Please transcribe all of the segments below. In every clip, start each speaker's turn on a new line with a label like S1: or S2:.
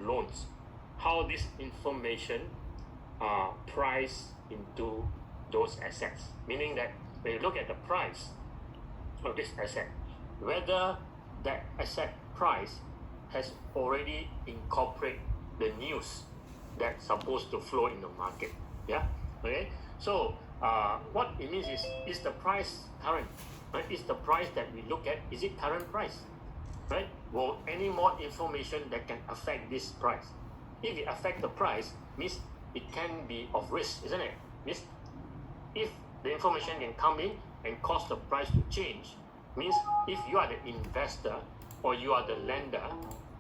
S1: loans, how this information are priced into those assets. Meaning that when you look at the price of this asset, whether that asset price has already incorporated the news that's supposed to flow in the market. Yeah. Okay. So what it means is the price current? Right? Is the price that we look at, is it current price? Right? Well, any more information that can affect this price. If it affects the price, means it can be of risk, isn't it? Means if the information can come in and cause the price to change, means if you are the investor or you are the lender,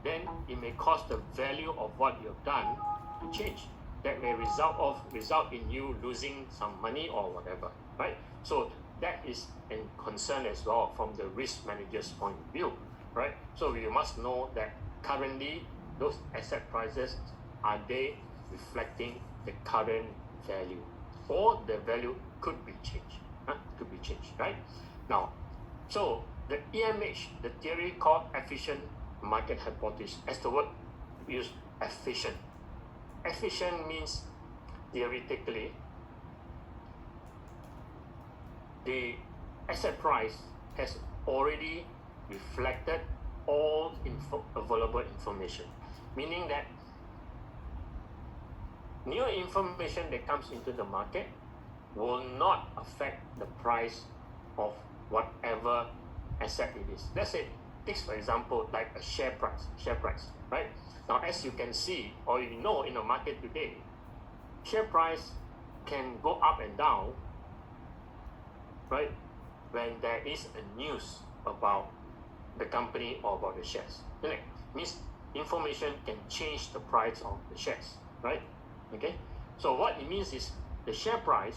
S1: then it may cause the value of what you've done to change. That may result in you losing some money or whatever, right? So that is a concern as well from the risk manager's point of view, right? So you must know that currently those asset prices, are they reflecting the current value, or the value could be changed, right? Now, so the EMH, the theory called efficient market hypothesis, as the word used, efficient. Efficient means theoretically the asset price has already reflected all available information, meaning that new information that comes into the market will not affect the price of whatever asset it is. Let's say, take for example, like a share price, right? Now, as you can see, or you know, in the market today, share price can go up and down, right? When there is a news about the company or about the shares. Right? Means information can change the price of the shares, right? Okay. So what it means is the share price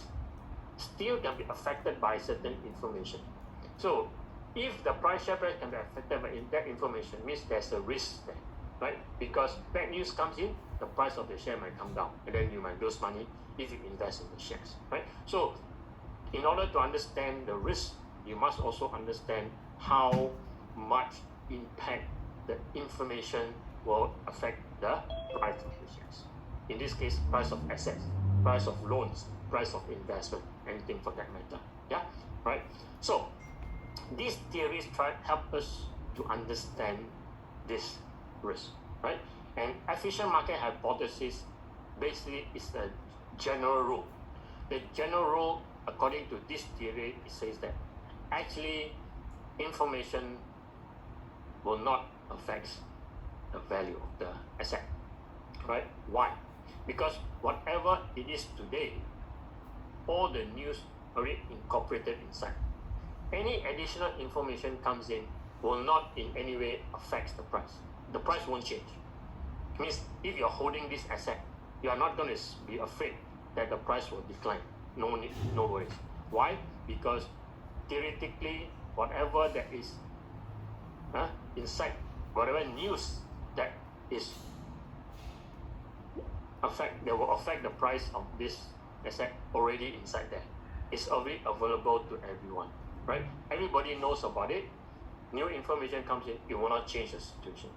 S1: still can be affected by certain information. So if the share price can be affected by that information, means there's a risk there, right? Because bad news comes in, the price of the share might come down, and then you might lose money if you invest in the shares, right? So in order to understand the risk, you must also understand how much impact the information will affect the price of the shares. In this case, price of assets, price of loans, price of investment, anything for that matter. Yeah, right? So these theories try to help us to understand this risk, right? And efficient market hypothesis basically is a general rule. The general rule, according to this theory, it says that actually information will not affect the value of the asset, right? Why? Because whatever it is today, all the news already incorporated inside. Any additional information comes in will not in any way affect the price. The price won't change. It means if you're holding this asset, you are not going to be afraid that the price will decline. No need, no worries. Why? Because theoretically, whatever that is inside, whatever news that is that will affect the price of this asset already inside there. It's already available to everyone, right? Everybody knows about it. New information comes in, it will not change the situation.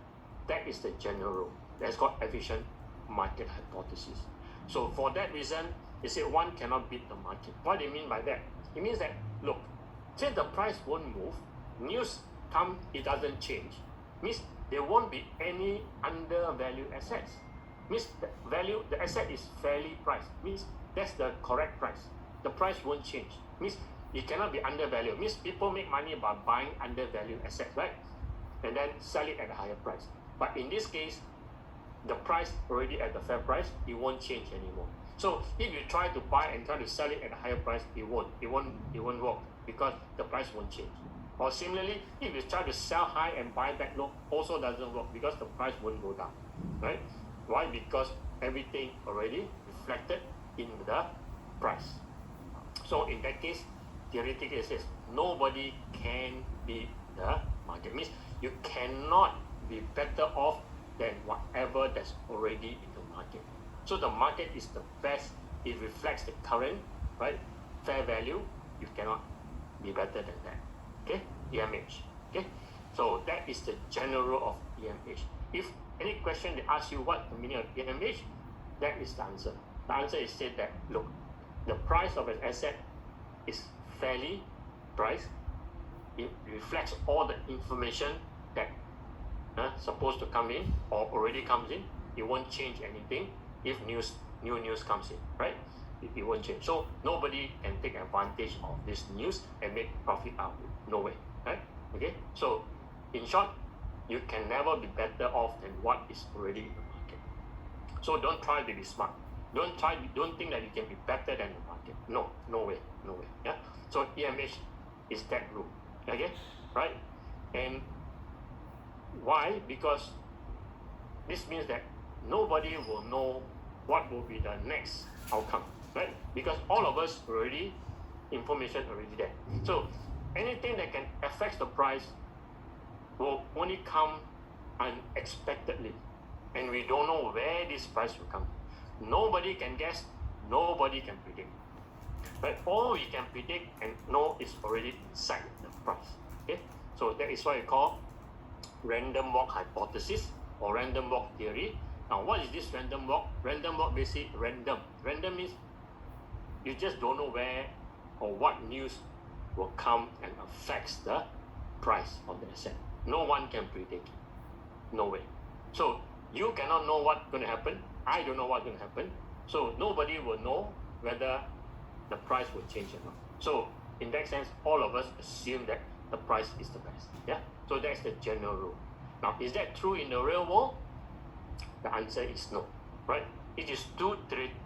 S1: That is the general rule. That's called efficient market hypothesis. So for that reason, they say one cannot beat the market. What do you mean by that? It means that, look, since the price won't move, news come, it doesn't change, means there won't be any undervalued assets. Means the asset is fairly priced. Means that's the correct price. The price won't change. Means it cannot be undervalued. Means people make money by buying undervalued assets, right? And then sell it at a higher price. But in this case, the price already at the fair price, it won't change anymore. So if you try to buy and try to sell it at a higher price, it won't work because the price won't change. Or similarly, if you try to sell high and buy back low, also doesn't work because the price won't go down, right? Why? Because everything already reflected in the price. So in that case, theoretically it says nobody can beat the market. Means you cannot be better off than whatever that's already in the market. So the market is the best. It reflects the current, right, fair value. You cannot be better than that. Okay, EMH. Okay, so that is the general rule of EMH. If any question they ask you what the meaning of EMH, that is the answer. The answer is said that, look, the price of an asset is fairly priced. It reflects all the information that supposed to come in or already comes in. It won't change anything if new news comes in, right? It won't change. So nobody can take advantage of this news and make profit out of it. No way, right? Okay. So in short, you can never be better off than what is already in the market. So don't try to be smart. Don't think that you can be better than the market. No way. Yeah. So EMH is that rule. Okay, right? And why? Because this means that nobody will know what will be the next outcome, right? Because all of us already information already there. So anything that can affect the price will only come unexpectedly, and we don't know where this price will come. Nobody can guess, nobody can predict. But all we can predict and know is already inside the price. Okay, so that is what we call random walk hypothesis or random walk theory. Now, what is this random walk? Random walk basically random. Random means you just don't know where or what news will come and affects the price of the asset. No one can predict it. No way. So you cannot know what's going to happen. I don't know what's going to happen. So nobody will know whether the price will change or not. So in that sense, all of us assume that the price is the best. Yeah. So that's the general rule. Now, is that true in the real world? The answer is no. Right? It is true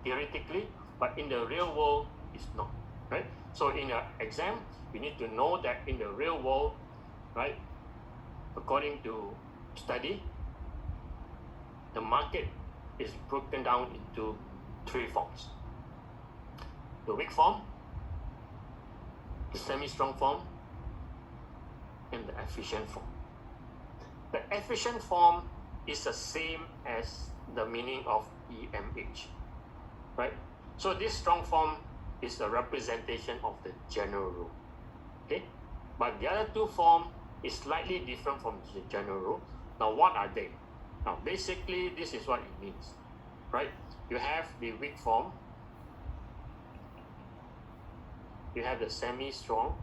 S1: theoretically, but in the real world, it's not. Right? So in an exam, we need to know that in the real world, right, according to study, the market is broken down into three forms: the weak form, the semi-strong form, and the efficient form. The efficient form is the same as the meaning of EMH, right? So this strong form is the representation of the general rule, okay? But the other two forms is slightly different from the general rule. Now, what are they? Now, basically, this is what it means, right? You have the weak form, you have the semi-strong,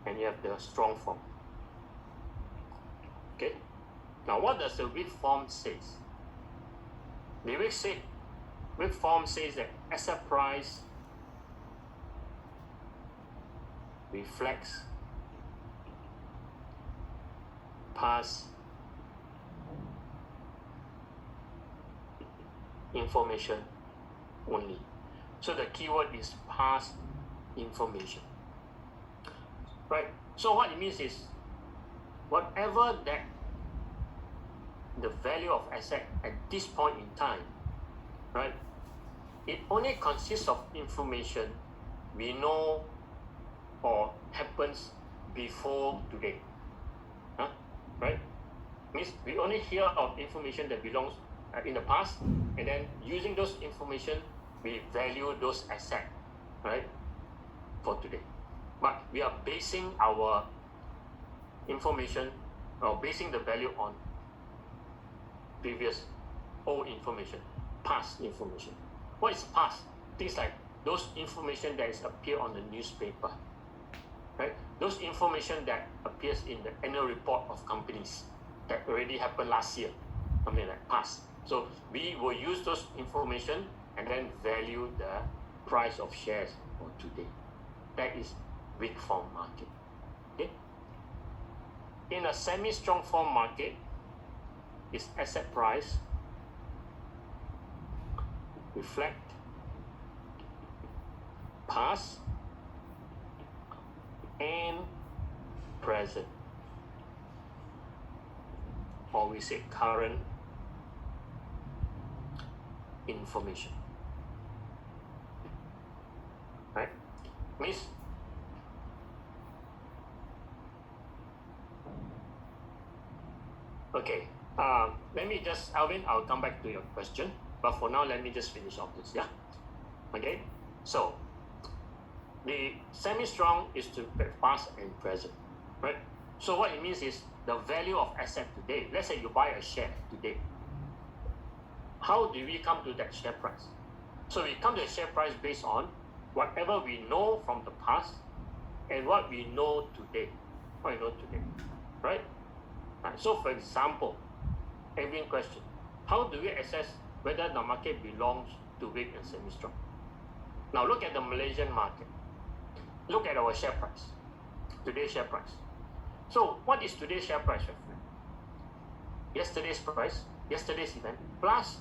S1: and you have the strong form. Okay? Now, what does the weak form say? The weak form says that asset price reflects past information only. So the keyword is past information. Right? So what it means is, whatever that the value of asset at this point in time, right, it only consists of information we know or happens before today. Right? Means we only hear of information that belongs in the past, and then using those information, we value those assets, right, for today. But we are basing our information or basing the value on previous old information, past information. What is past? Things like those information that is appear on the newspaper, right? Those information that appears in the annual report of companies that already happened last year, something like past. So we will use those information and then value the price of shares for today. That is weak form market. Okay? In a semi-strong form market, its asset price reflect past and present, or we say current information. Right? Means okay. Let me just, Alvin, I'll come back to your question. But for now, let me just finish off this. Yeah. Okay. So the semi-strong is to past and present, right? So what it means is the value of asset today. Let's say you buy a share today. How do we come to that share price? So we come to the share price based on whatever we know from the past and what we know today. What we know today, right? So for example, Edwin question, how do we assess whether the market belongs to weak and semi-strong? Now look at the Malaysian market. Look at our share price, today's share price. So what is today's share price reflect? Yesterday's price, yesterday's event, plus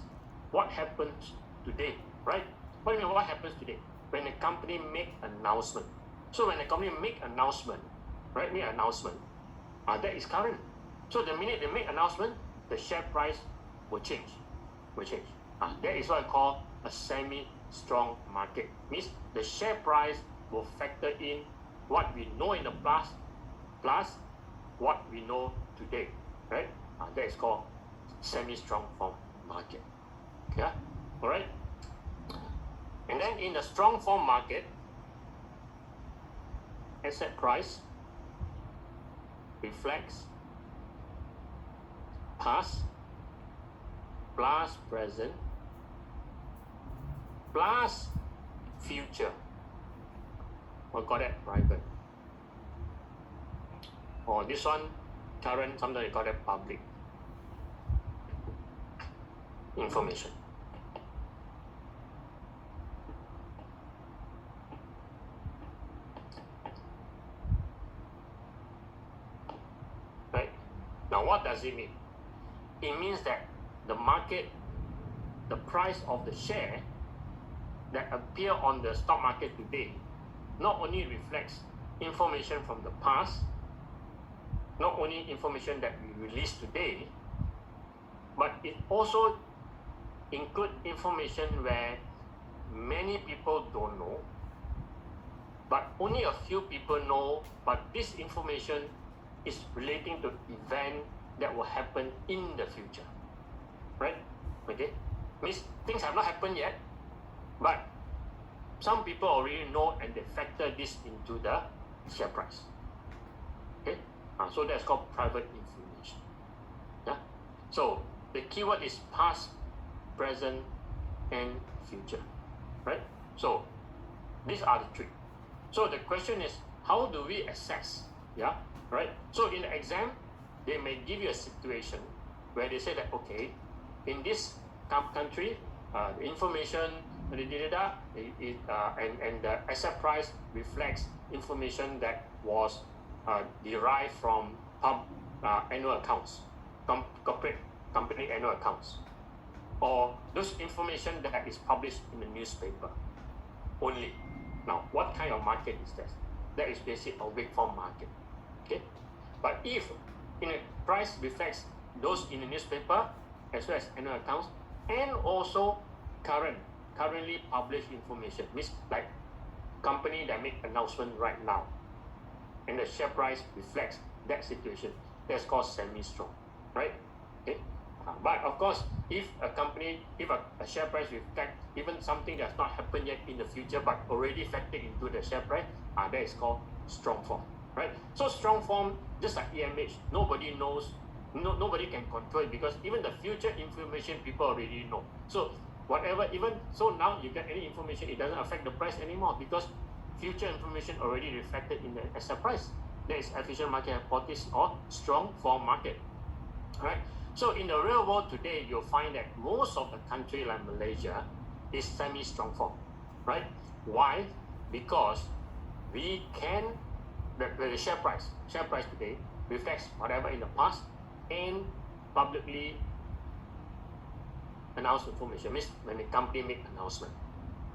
S1: what happens today, right? What do you mean what happens today? When a company make announcement. So when a company make announcement, right, that is current. So the minute they make announcement, the share price will change. That is what I call a semi-strong market. Means the share price will factor in what we know in the past plus what we know today, right? That is called semi-strong form market. Yeah, all right. And then in the strong form market, asset price reflects past plus present plus future. We'll call that private. Or this one, current, sometimes you call that public information. Right? Now what does it mean? It means that the market, the price of the share that appear on the stock market today not only reflects information from the past, not only information that we release today, but it also include information where many people don't know, but only a few people know, but this information is relating to event that will happen in the future, right? Okay, means things have not happened yet, but some people already know and they factor this into the share price. Okay, so that's called private information. Yeah, so the keyword is past, present, and future, right? So these are the three. So the question is, how do we assess? Yeah, right. So in the exam, they may give you a situation where they say that, okay, in this country, the information and the asset price reflects information that was derived from annual accounts, corporate company annual accounts, or those information that is published in the newspaper only. Now, what kind of market is that? That is basically a weak form market. Okay, but if in a price reflects those in the newspaper as well as annual accounts and also currently published information, means like company that make announcement right now, and the share price reflects that situation, that's called semi-strong, right? Okay. But of course, if a share price reflects even something that's not happened yet in the future but already factored into the share price, that is called strong form, right? So strong form, just like EMH, nobody knows, nobody can control it because even the future information people already know. So whatever, even so now you get any information, it doesn't affect the price anymore because future information already reflected in the asset price. That is efficient market hypothesis or strong form market, right? So in the real world today, you'll find that most of the country like Malaysia is semi-strong form, right? Why? Because we can, the share price today reflects whatever in the past and publicly announced information, means when the company make announcement,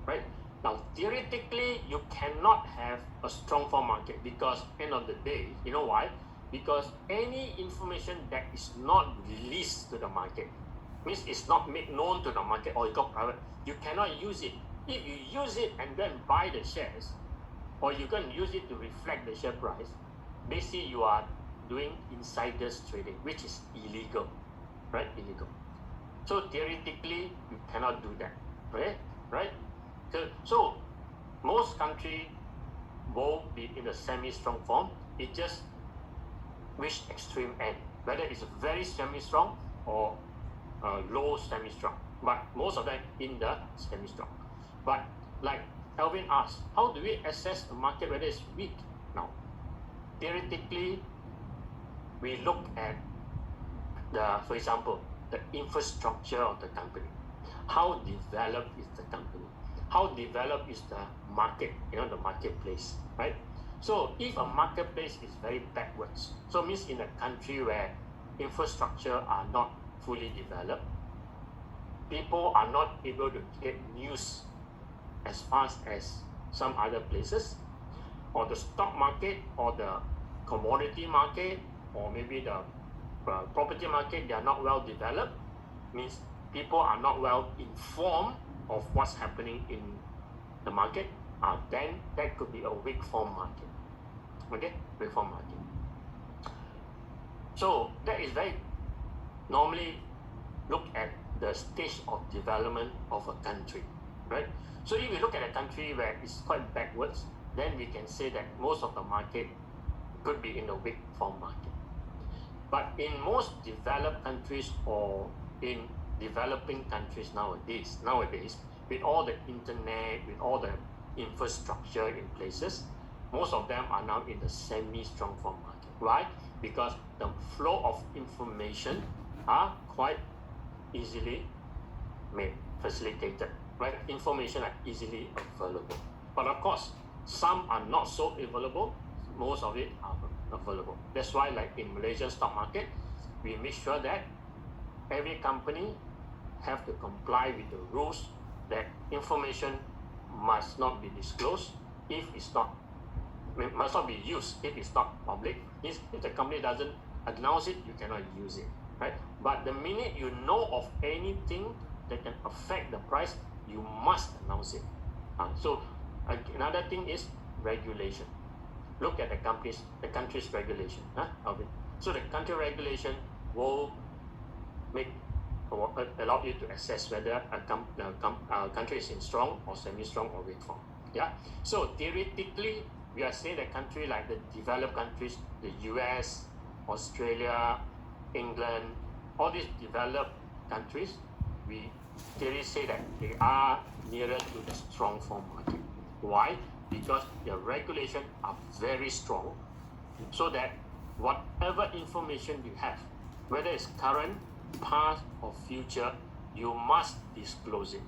S1: right? Now, theoretically, you cannot have a strong form market because end of the day, you know why? Because any information that is not released to the market, means it's not made known to the market or you got private, you cannot use it. If you use it and then buy the shares, or you can use it to reflect the share price, basically you are doing insiders trading, which is illegal, right? Illegal. So theoretically, you cannot do that, right? So most countries will be in a semi-strong form. It just which extreme end, whether it's very semi-strong or low semi-strong, but most of them in the semi-strong. But like Alvin asked, how do we assess the market whether it's weak? Now, theoretically, we look at for example, the infrastructure of the company. How developed is the company? How developed is the market, the marketplace, right? So if a marketplace is very backwards, so means in a country where infrastructure are not fully developed, people are not able to get news as fast as some other places, or the stock market or the commodity market or maybe the property market, they are not well developed, means people are not well informed of what's happening in the market, then that could be a weak form market. Okay, weak form market. So that is very normally look at the stage of development of a country, right? So if we look at a country where it's quite backwards, then we can say that most of the market could be in the weak form market. But in most developed countries or in developing countries nowadays, with all the internet, with all the infrastructure in places, most of them are now in the semi-strong form market. Why? Because the flow of information are quite easily facilitated, right? Information are easily available. But of course, some are not so available, most of it are available. That's why, like in Malaysian stock market, we make sure that every company have to comply with the rules that information must not be disclosed if it's not, must not be used if it's not public. If the company doesn't announce it, you cannot use it, right? But the minute you know of anything that can affect the price, you must announce it. So another thing is regulation. Look at the country's regulation. Alvin. So the country regulation will allow you to assess whether a country is in strong or semi-strong or weak form. Yeah. So theoretically, we are saying that country like the developed countries, the US, Australia, England, all these developed countries, we clearly say that they are nearer to the strong form market. Why? Because their regulations are very strong, so that whatever information you have, whether it's current, past, or future, you must disclose it.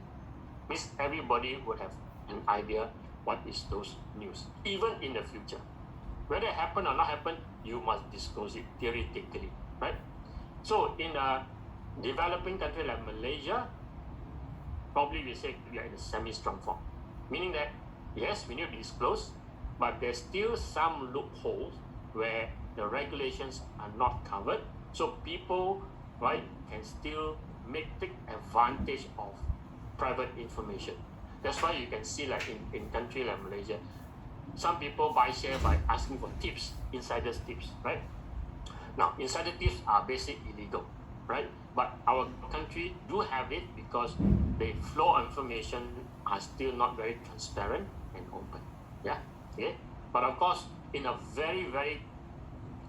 S1: Means everybody would have an idea what is those news, even in the future. Whether it happen or not happen, you must disclose it theoretically, right? So in a developing country like Malaysia, probably we say we are in a semi-strong form, meaning that yes, we need to disclose, but there's still some loopholes where the regulations are not covered, so people, right, can still take advantage of private information. That's why you can see, like in country like Malaysia, some people buy share by asking for tips, insiders tips, right? Now, insider tips are basically illegal, right? But our country do have it because the flow of information are still not very transparent and open. Yeah. Okay. But of course, in a very, very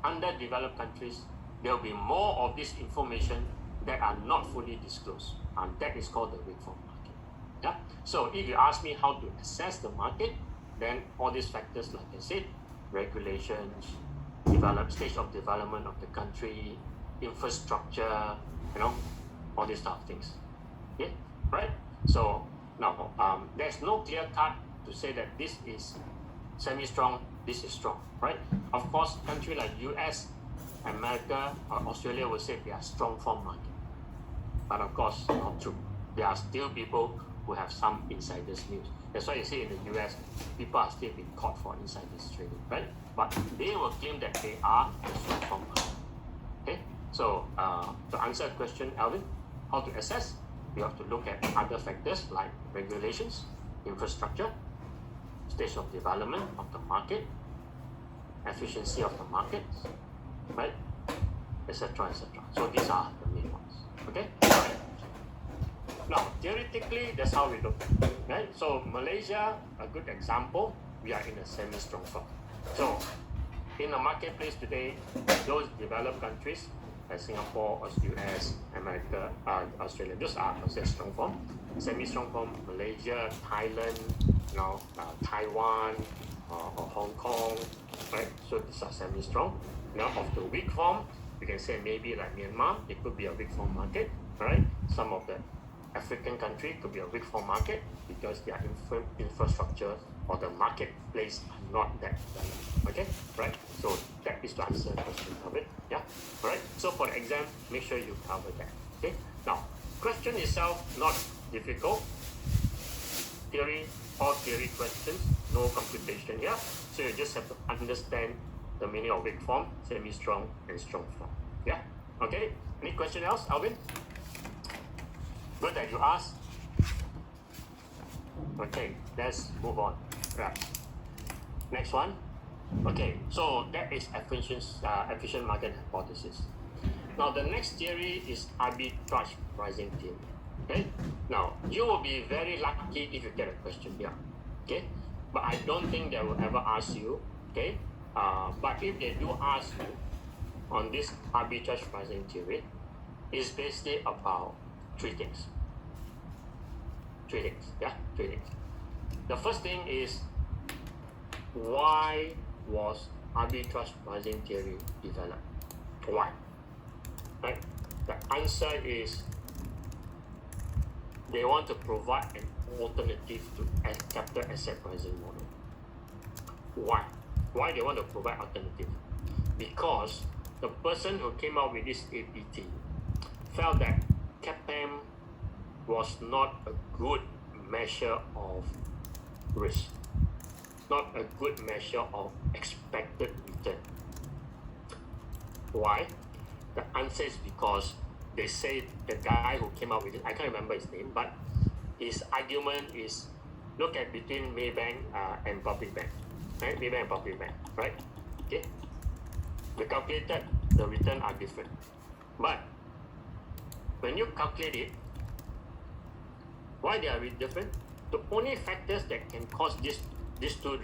S1: underdeveloped countries, there will be more of this information that are not fully disclosed, and that is called the weak form market. Yeah. So if you ask me how to assess the market, then all these factors, like I said, regulations, stage of development of the country, infrastructure, all these type of things. Yeah, right? So now there's no clear cut to say that this is semi-strong, this is strong, right? Of course, country like US, America, or Australia will say they are strong form market. But of course, not true. There are still people who have some insiders news. That's why you see in the US, people are still being caught for insiders trading, right? But they will claim that they are the strong form market. Okay, so to answer the question, Alvin, how to assess? You have to look at other factors like regulations, infrastructure, stage of development of the market, efficiency of the market, right, etc., etc. So these are the main ones. Okay. Right. Now, theoretically, that's how we look at it, right? So Malaysia, a good example, we are in a semi-strong form. So in the marketplace today, those developed countries like Singapore, US, America, Australia, those are strong form. Semi-strong form, Malaysia, Thailand, Taiwan, or Hong Kong, right? So these are semi-strong. Now of the weak form, you can say maybe like Myanmar, it could be a weak form market, right? Some of the African country could be a weak form market because their infrastructure or the marketplace are not that developed. Okay, right? So that is to answer the question of it. Yeah, right. So for the exam, make sure you cover that. Okay. Now, question itself not difficult. Theory, all theory questions, no computation here. So you just have to understand the meaning of weak form, semi-strong, and strong form. Yeah. Okay. Any question else, Alvin? Good that you asked. Okay, let's move on. Right. Next one. Okay, so that is efficient market hypothesis. Now the next theory is arbitrage pricing theory. Okay. Now you will be very lucky if you get a question here. Okay, but I don't think they will ever ask you. Okay, but if they do ask you on this arbitrage pricing theory, it's basically about three things. Yeah, three things. The first thing is, why was arbitrage pricing theory developed? Why? Right? The answer is they want to provide an alternative to capital asset pricing model. Why? Why they want to provide alternative? Because the person who came up with this APT felt that CAPM was not a good measure of risk, not a good measure of expected return. Why? The answer is because they say the guy who came up with it, I can't remember his name, but his argument is look at between Maybank and Public Bank, right? Maybank and Public Bank, right? Okay. We calculated the return are different, but when you calculate it, why they are different? The only factors that can cause these two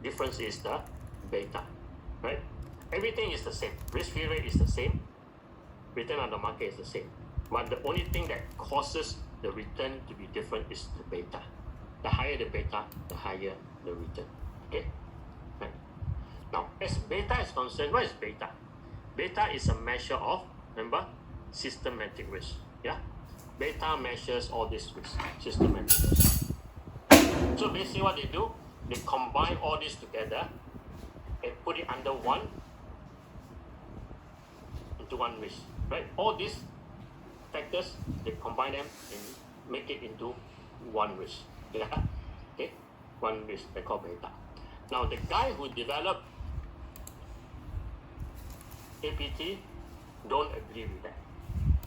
S1: difference is the beta, right? Everything is the same. Risk-free rate is the same. Return on the market is the same. But the only thing that causes the return to be different is the beta. The higher the beta, the higher the return. Okay? Right. Now, as beta is concerned, what is beta? Beta is a measure of, remember, systematic risk. Yeah? Beta measures all these risks, systematic risk. So basically what they do, they combine all this together and put it under one risk, right? All these factors, they combine them and make it into one risk. Yeah? Okay? One risk, they call beta. Now the guy who developed APT don't agree with that.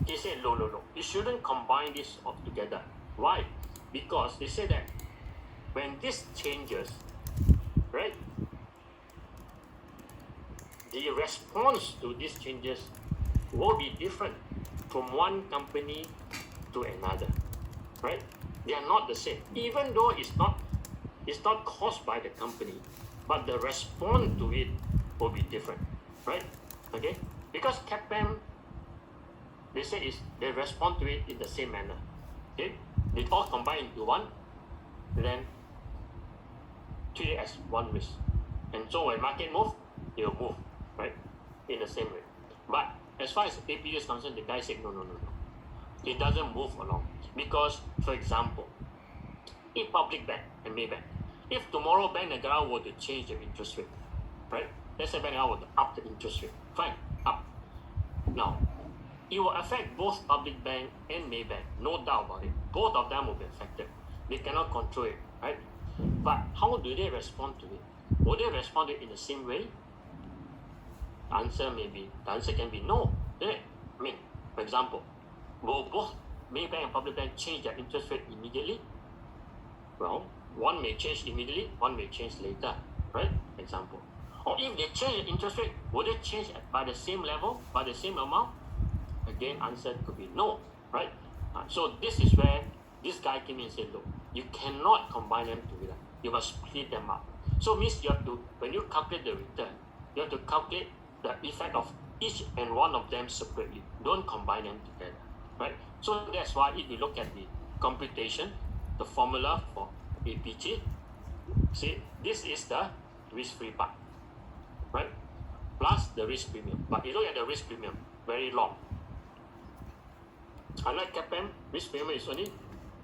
S1: He said, no. You shouldn't combine this all together. Why? Because they say that when this changes, right, the response to these changes will be different from one company to another, right? They are not the same, even though it's not caused by the company, but the response to it will be different, right? Okay, because CAPM, they say they respond to it in the same manner. Okay, they all combine into one, and then treat it as one risk. And so when market move, they will move, right, in the same way. But as far as APU is concerned, the guy said no. It doesn't move along. Because, for example, if Public Bank and Maybank, if tomorrow Bank Negara were to change the interest rate, right? Let's say Bank Negara were to up the interest rate. Fine, up. Now, it will affect both Public Bank and Maybank, no doubt about it. Both of them will be affected. They cannot control it, right? But how do they respond to it? Will they respond to it in the same way? The answer can be no. I mean, for example, will both Maybank and Public Bank change their interest rate immediately? Well, one may change immediately, one may change later, right? Example. Or if they change the interest rate, will they change by the same level, by the same amount? Again, answer could be no, right? So this is where this guy came in and said, look, you cannot combine them together. You must split them up. So means you have to, when you calculate the return, you have to calculate the effect of each and one of them separately. Don't combine them together, right? So that's why if you look at the computation, the formula for APT, see, this is the risk-free part, right? Plus the risk premium. But you look at the risk premium, very long. Unlike CAPM, risk premium is only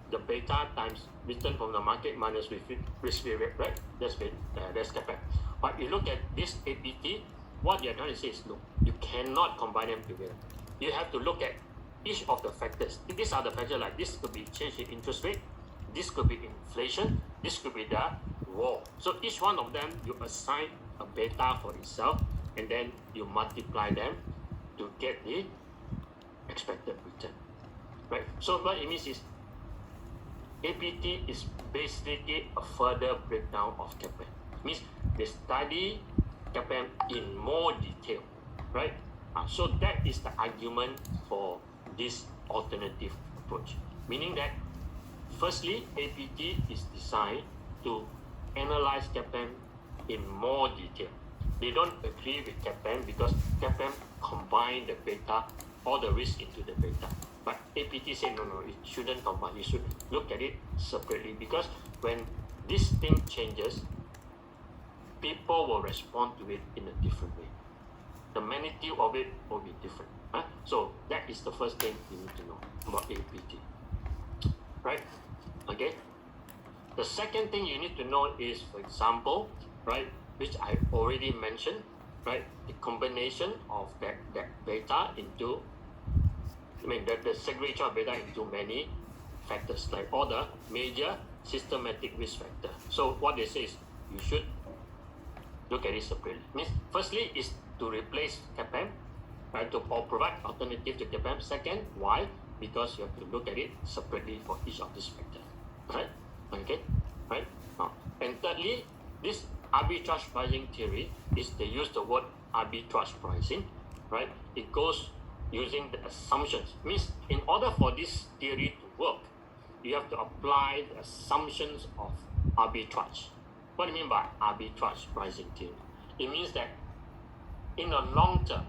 S1: the beta times return from the market minus risk-free rate, right? That's CAPM. But you look at this APT, what you're trying to say is, no, you cannot combine them together. You have to look at each of the factors. These are the factors, like this could be change in interest rate, this could be inflation, this could be the war. So each one of them, you assign a beta for itself, and then you multiply them to get the expected return, right? So what it means is APT is basically a further breakdown of CAPM. Means they study CAPM in more detail, right? So that is the argument for this alternative approach. Meaning that, firstly, APT is designed to analyze CAPM in more detail. They don't agree with CAPM because CAPM combine the beta, all the risk into the beta. But APT say no, it shouldn't combine. You should look at it separately, because when this thing changes, people will respond to it in a different way. The magnitude of it will be different. So that is the first thing you need to know about APT, right? Okay. The second thing you need to know is, for example, right, which I already mentioned, right, the combination of that beta into, the segregation of beta into many factors, like all the major systematic risk factor. So what they say is you should look at it separately. Means firstly is to replace CAPM, right, or provide alternative to CAPM. Second, why? Because you have to look at it separately for each of these factors, right? Okay, right? And thirdly, this arbitrage pricing theory is they use the word arbitrage pricing, right? It goes using the assumptions. Means in order for this theory to work, you have to apply the assumptions of arbitrage. What do you mean by arbitrage pricing theory? It means that in the long term,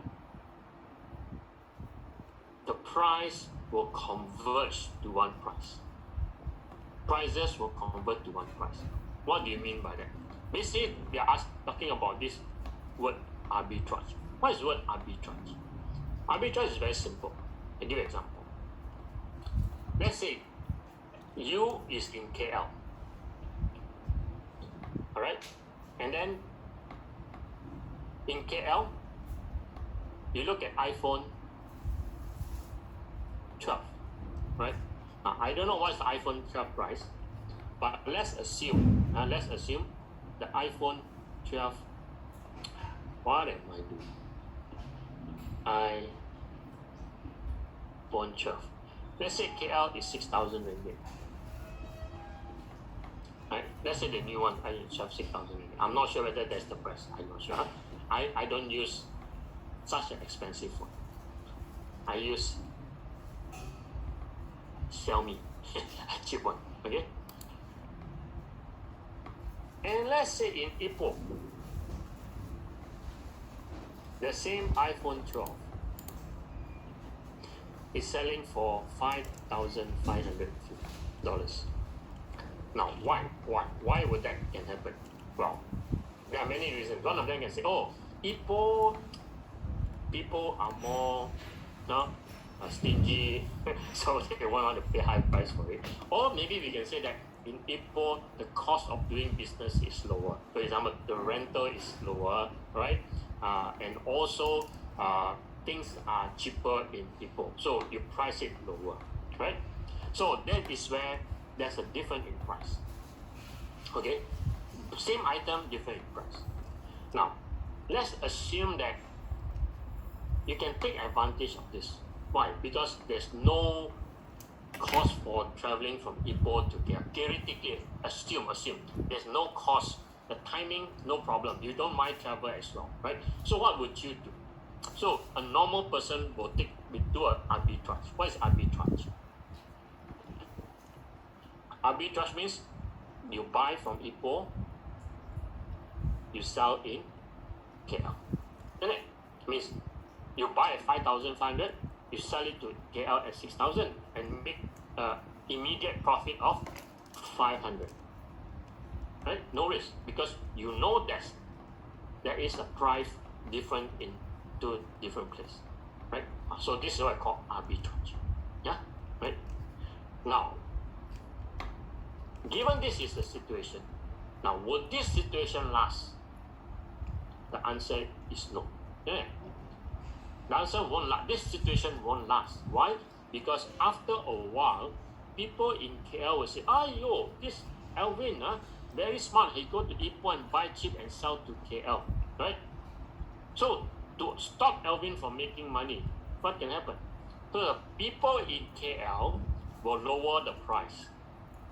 S1: the price will converge to one price. Prices will convert to one price. What do you mean by that? Basically, they are talking about this word arbitrage. What is the word arbitrage? Arbitrage is very simple. I'll give you an example. Let's say U is in KL. Alright? And then in KL, you look at iPhone 12, right? I don't know what's the iPhone 12 price, but let's assume the iPhone 12, what am I doing? iPhone 12. Let's say KL is 6,000 ringgit. Right? Let's say the new one, iPhone 12, 6,000 ringgit. I'm not sure whether that's the price. I'm not sure. I don't use such an expensive phone. I use Xiaomi, a cheap one. Okay. And let's say in Ipoh, the same iPhone 12 is selling for $5,550. Now, why would that can happen? Well, there are many reasons. One of them can say, Ipoh people are more stingy, so they want to pay high price for it. Or maybe we can say that in Ipoh, the cost of doing business is lower. For example, the rental is lower, right? And also things are cheaper in Ipoh, so you price it lower, right? So that is where there's a difference in price. Okay, same item, different in price. Now, let's assume that you can take advantage of this. Why? Because there's no cost for traveling from Ipoh to KL. Theoretically, assume there's no cost. The timing, no problem. You don't mind travel as well, right? So what would you do? So a normal person will do an arbitrage. What is arbitrage? Arbitrage means you buy from Ipoh, you sell in KL. isn't it? Means you buy at 5,500, you sell it to KL at 6,000 and make immediate profit of 500. Right? No risk, because you know that there is a price different in two different places. Right? So this is what I call arbitrage. Yeah? Right? Now, given this is the situation, now will this situation last? The answer is no. Yeah. The answer won't last. This situation won't last. Why? Because after a while, people in KL will say, "Yo, this Alvin, very smart. He go to Ipoh and buy cheap and sell to KL." Right? So to stop Alvin from making money, what can happen? So the people in KL will lower the price,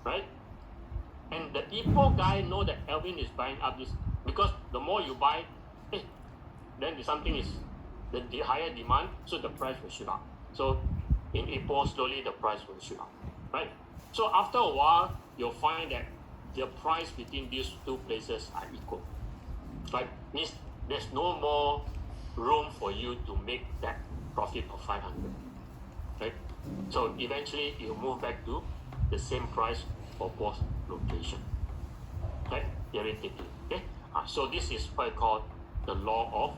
S1: right? And the Ipoh guy know that Alvin is buying up this, because the more you buy, then something is the higher demand, so the price will shoot up. So in Ipoh, slowly the price will shoot up, right? So after a while, you'll find that the price between these two places are equal, right? Means there's no more room for you to make that profit of 500, right? So eventually you move back to the same price for both location, right? Theoretically, okay? So this is what I call the law of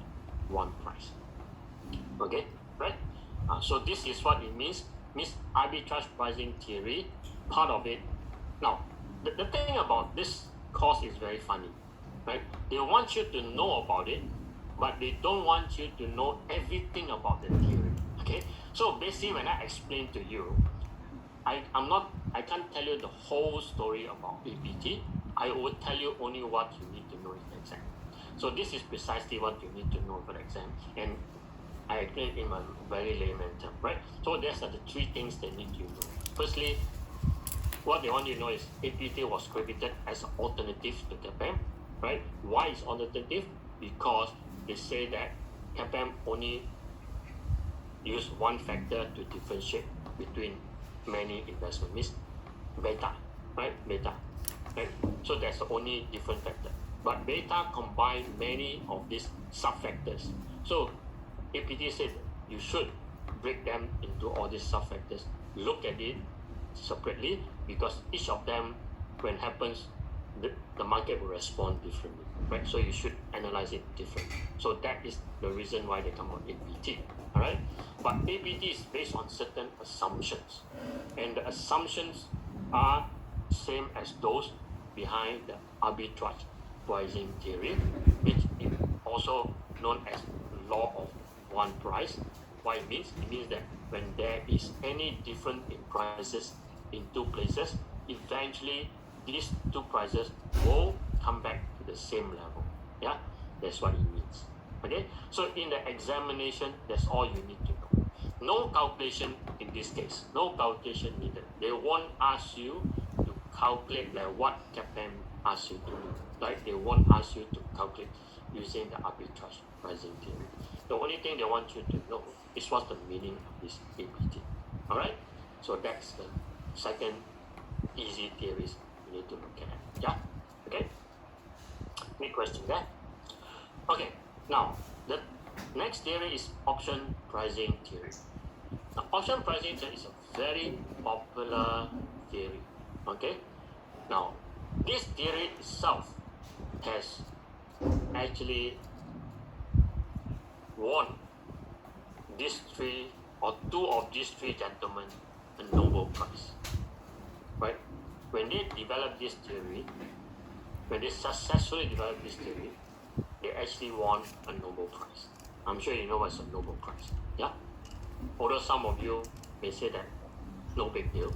S1: one price, okay? Right? So this is what it means arbitrage pricing theory, part of it. Now, the thing about this course is very funny, right? They want you to know about it, but they don't want you to know everything about the theory, okay? So basically, when I explain to you, I can't tell you the whole story about APT. I will tell you only what you need to know in the exam. So this is precisely what you need to know for the exam, and I explain it in a very layman term, right? So there's the three things they need you to know. Firstly, what they want you to know is APT was created as an alternative to CAPM, right? Why is alternative? Because they say that CAPM only use one factor to differentiate between many investment, means beta, right? Beta, right? So that's the only different factor. But beta combine many of these sub-factors. So APT said you should break them into all these sub-factors, look at it separately, because each of them, when happens, the market will respond differently, right? So you should analyze it differently. So that is the reason why they come out APT, all right? But APT is based on certain assumptions, and the assumptions are same as those behind the arbitrage pricing theory, which is also known as law of one price. What it means that when there is any difference in prices in two places, eventually these two prices will come back to the same level. Yeah, that's what it means. Okay, so in the examination, that's all you need to know. No calculation in this case. No calculation needed. They won't ask you to calculate like what CAPM asks you to do. Like they won't ask you to calculate using the arbitrage pricing theory. The only thing they want you to know is what's the meaning of this APT. All right. So that's the second easy theories you need to look at. Yeah. Okay. Any question there? Okay. Now the next theory is option pricing theory. Now, option pricing theory is a very popular theory. Okay. Now this theory itself has actually won these three or two of these three gentlemen a Nobel Prize. Right? When they developed this theory, when they successfully developed this theory, they actually won a Nobel Prize. I'm sure you know what's a Nobel Prize. Yeah? Although some of you may say that no big deal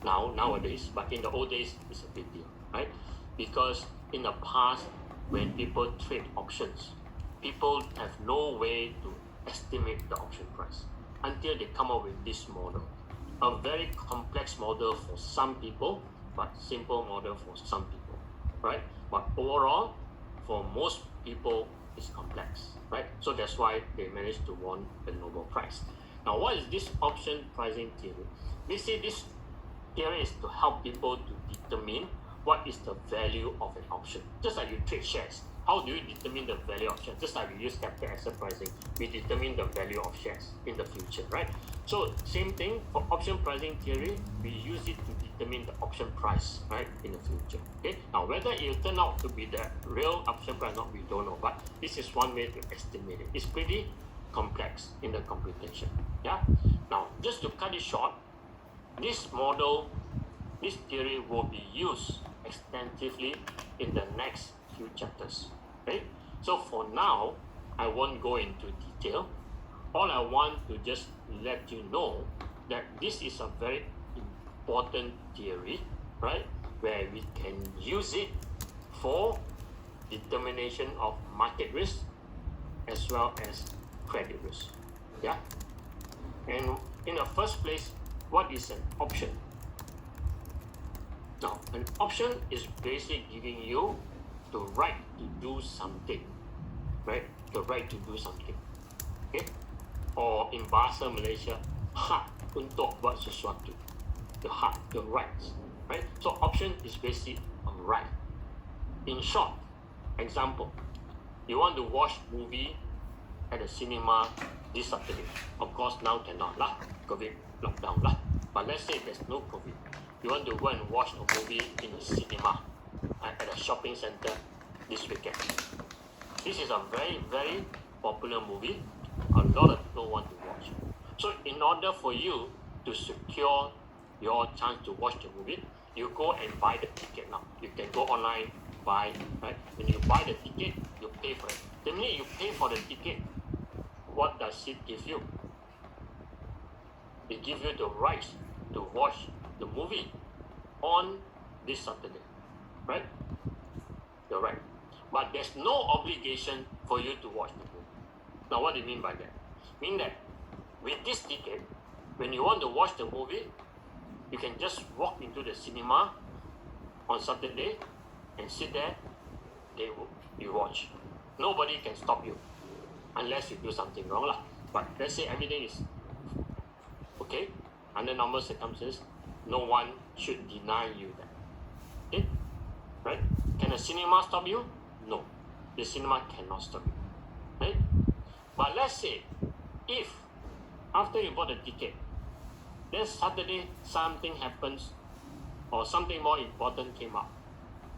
S1: nowadays, but in the old days it's a big deal, right? Because in the past, when people trade options, people have no way to estimate the option price until they come up with this model. A very complex model for some people, but simple model for some people, right? But overall, for most people, it's complex, right? So that's why they managed to win the Nobel Prize. Now, what is this option pricing theory? Basically, this theory is to help people to determine what is the value of an option. Just like you trade shares, how do you determine the value of shares? Just like we use capital asset pricing, we determine the value of shares in the future, right? So same thing for option pricing theory, we use it to determine the option price, right, in the future. Okay. Now whether it will turn out to be the real option price or not, we don't know. But this is one way to estimate it. It's pretty complex in the computation. Yeah. Now just to cut it short, this model, this theory will be used extensively in the next few chapters. Okay? So for now, I won't go into detail. All I want to just let you know that this is a very important theory, right? Where we can use it for determination of market risk as well as credit risk. Yeah? And in the first place, what is an option? Now, an option is basically giving you the right to do something, right? The right to do something, okay? Or in bahasa Malaysia, hak untuk buat sesuatu, the hak, the rights, right? So option is basically a right. In short, example, you want to watch movie at the cinema this Saturday. Of course, now cannot lah, COVID lockdown lah. But let's say there's no COVID. You want to go and watch a movie in a cinema at a shopping center this weekend. This is a very, very popular movie. A lot of people want to watch. So in order for you to secure your chance to watch the movie, you go and buy the ticket now. You can go online, buy, right? When you buy the ticket, you pay for it. The minute you pay for the ticket, what does it give you? It gives you the right to watch the movie on this Saturday, right? You're right. But there's no obligation for you to watch the movie. Now, what do you mean by that? Mean that with this ticket, when you want to watch the movie, you can just walk into the cinema on Saturday and sit there, you watch. Nobody can stop you unless you do something wrong lah. But let's say everything is okay, under normal circumstances, no one should deny you that. Okay? Right? Can a cinema stop you? No. The cinema cannot stop you. Right? But let's say, if after you bought the ticket, then Saturday something happens or something more important came up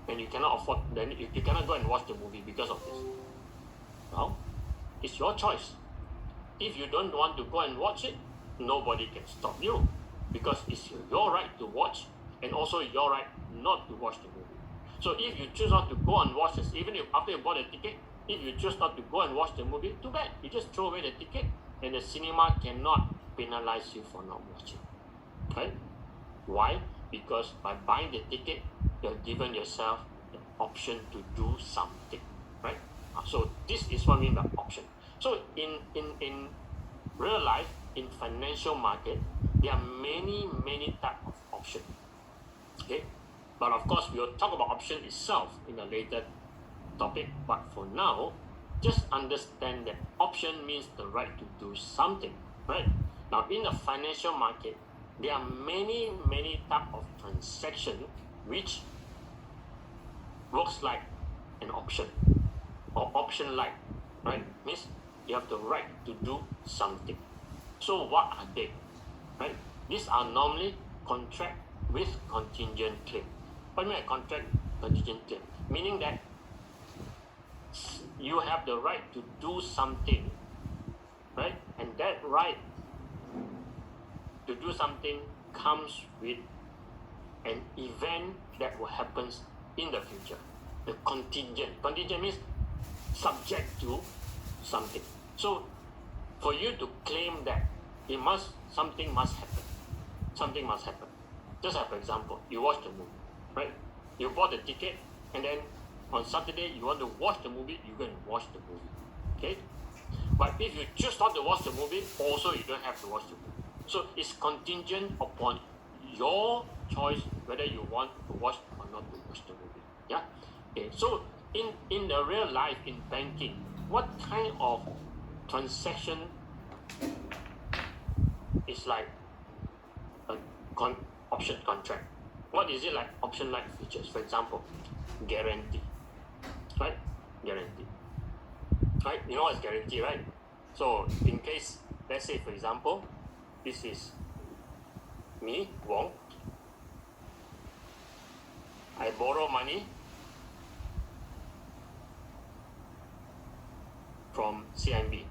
S1: and you cannot afford, then you cannot go and watch the movie because of this. Well, it's your choice. If you don't want to go and watch it, nobody can stop you because it's your right to watch and also your right not to watch the movie. So if you choose not to go and watch this, even if after you bought a ticket, if you choose not to go and watch the movie, too bad. You just throw away the ticket and the cinema cannot penalize you for not watching. Okay? Why? Because by buying the ticket, you've given yourself the option to do something. Right? So this is what I mean by option. So in real life, in financial market, there are many types of options. Okay? But of course, we'll talk about option itself in a later topic. But for now, just understand that option means the right to do something. Right? Now, in the financial market, there are many types of transaction which looks like an option or option-like. Right? Means you have the right to do something. So what are they? Right? These are normally contract with contingent claim. What do you mean by contract contingent claim? Meaning that you have the right to do something, right? And that right to do something comes with an event that will happen in the future. The contingent. Contingent means subject to something. So for you to claim that something must happen. Something must happen. Just like, for example, you watch the movie, right? You bought the ticket, and then on Saturday you want to watch the movie, you go and watch the movie. Okay? But if you choose not to watch the movie, also you don't have to watch the movie. So it's contingent upon your choice whether you want to watch or not to watch the movie. Yeah? Okay. So in the real life, in banking, what kind of transaction is like a option contract? What is it like option-like features? For example, guarantee, right? guarantee. Right? You know what's guarantee, right? So in case, let's say for example, this is me, Wong. I borrow money from CMB.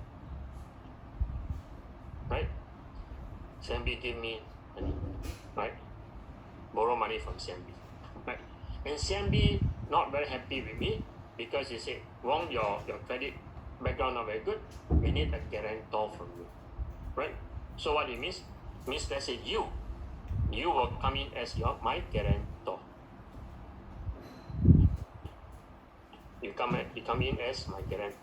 S1: Right? CMB give me money. Right? Borrow money from CMB. Right? And CMB not very happy with me because he said, Wong, your credit background not very good. We need a guarantor from you. Right? So what it means? Means let's say you will come in as my guarantor. You come in as my guarantor.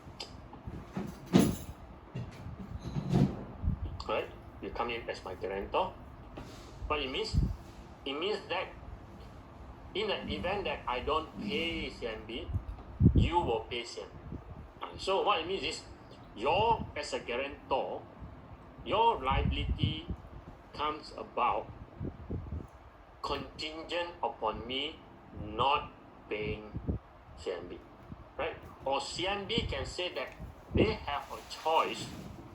S1: Right? You come in as my guarantor. What it means? It means that in the event that I don't pay CMB, you will pay CMB. So what it means is, as a guarantor, your liability comes about contingent upon me not paying CMB, right? Or CMB can say that they have a choice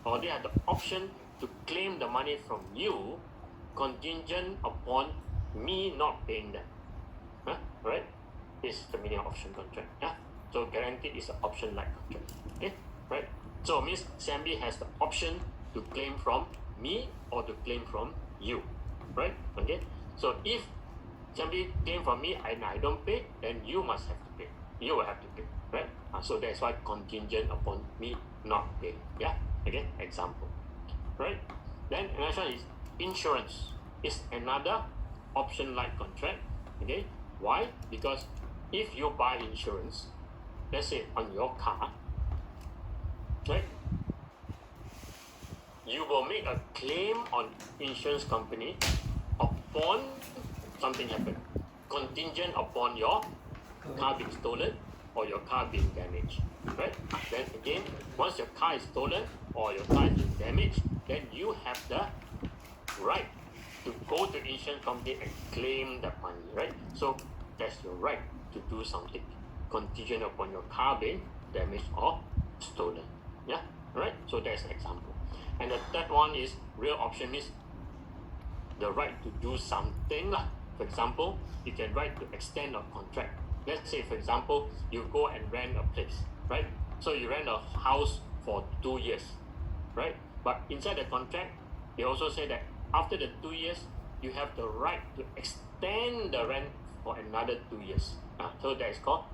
S1: or they have the option to claim the money from you contingent upon me not paying them. Right? This is the meaning of option contract. So guaranteed is an option-like contract. Okay? Right? So it means CMB has the option to claim from me or to claim from you. Right? Okay? So if CMB claim from me and I don't pay, then you must have to pay. You will have to pay. Right? So that's why contingent upon me not paying. Yeah? Okay? Example. Right? Then another one is insurance. It's another option-like contract. Okay? Why? Because if you buy insurance, let's say on your car, right? You will make a claim on insurance company upon something happen, contingent upon your car being stolen or your car being damaged, right? Then again, once your car is stolen or your car is damaged, then you have the right to go to the insurance company and claim the money, right? So that's your right to do something contingent upon your car being damaged or stolen. Yeah, right? So that's an example. And the third one is real option, means the right to do something. For example, you can right to extend a contract. Let's say, for example, you go and rent a place, right? So you rent a house for 2 years, right? But inside the contract, they also say that after the 2 years, you have the right to extend the rent for another 2 years. So that is called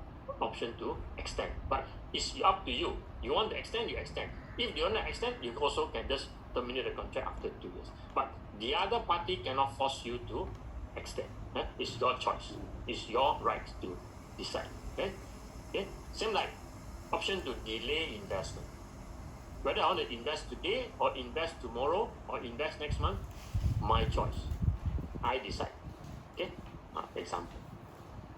S1: option to extend. But it's up to you. You want to extend, you extend. If you want to extend, you also can just terminate the contract after 2 years. But the other party cannot force you to extend. It's your choice. It's your right to decide. Okay? Same like option to delay investment. Whether I want to invest today or invest tomorrow or invest next month, my choice. I decide. Okay? Example.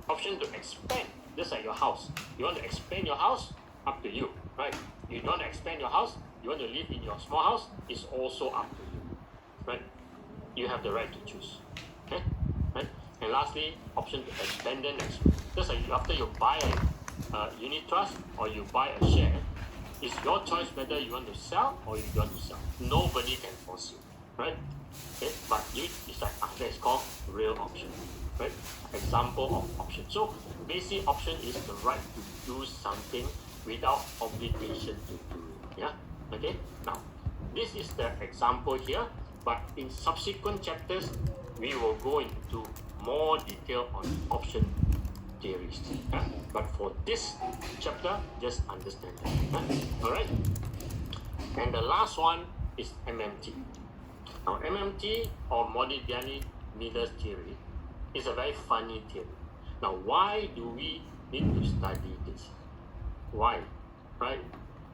S1: Option to expand, just like your house. You want to expand your house, up to you, right? You don't want to expand your house, you want to live in your small house, it's also up to you, right? You have the right to choose. Okay? Right? And lastly, option to abandon next. Just like after you buy a unit trust or you buy a share, it's your choice whether you want to sell or you don't want to sell. Nobody can force you, right? Okay? But you decide. That is called real option, right? Example of option. So basic option is the right to do something without obligation to do it. Yeah. Okay. Now, this is the example here. But in subsequent chapters, we will go into more detail on option theories. But for this chapter, just understand that. All right. And the last one is MMT. Now, MMT or Modigliani-Miller theory is a very funny theory. Now, why do we need to study this? Why? Right?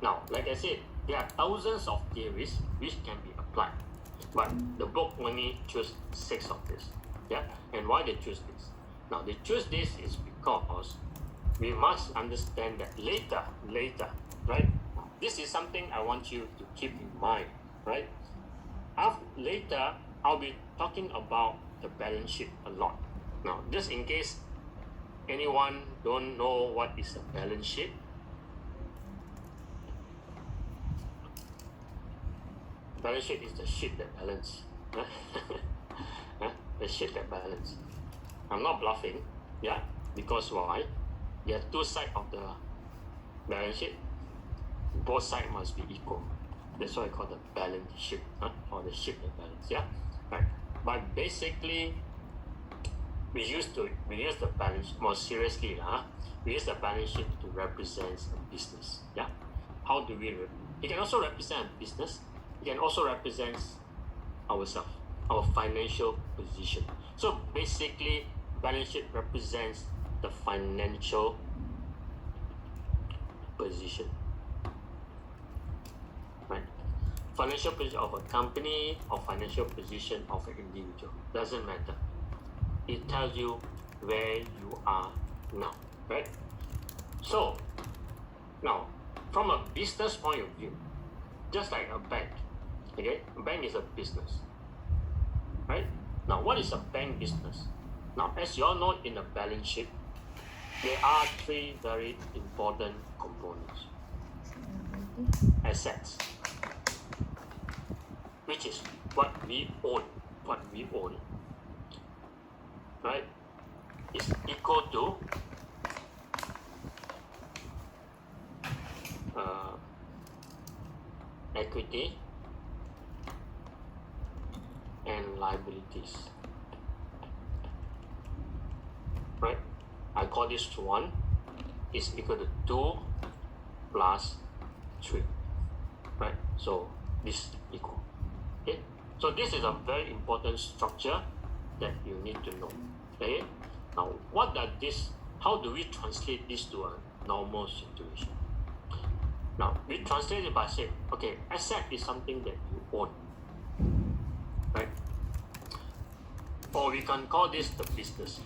S1: Now, like I said, there are thousands of theories which can be applied. But the book only chose 6 of this. Yeah? And why they choose this? Now, they choose this is because we must understand that later, right? This is something I want you to keep in mind, right? Later, I'll be talking about the balance sheet a lot. Now, just in case anyone don't know what is a balance sheet, Balance sheet is the sheet that balance. The sheet that balance. I'm not bluffing, yeah, because why? There are two sides of the balance sheet. Both sides must be equal. That's why I call the balance sheet, or the sheet that balance, yeah. Right. But basically, we use the balance more seriously, we use the balance sheet to represent a business, yeah. How do we? It can also represent a business. It can also represent ourselves, our financial position. So basically, balance sheet represents the financial position, right? Financial position of a company or financial position of an individual, doesn't matter. It tells you where you are now, right? So now, from a business point of view, just like a bank, okay, a bank is a business, right? Now, what is a bank business? Now, as you all know, in a balance sheet, there are three very important components. Assets, which is what we own, right, is equal to equity and liabilities, right? I call this 1 is equal to 2 plus 3, right? So this is equal, okay? So this is a very important structure that you need to know, okay? Now, how do we translate this to a normal situation? Now, we translate it by saying, okay, asset is something that you own, right? Or we can call this the business,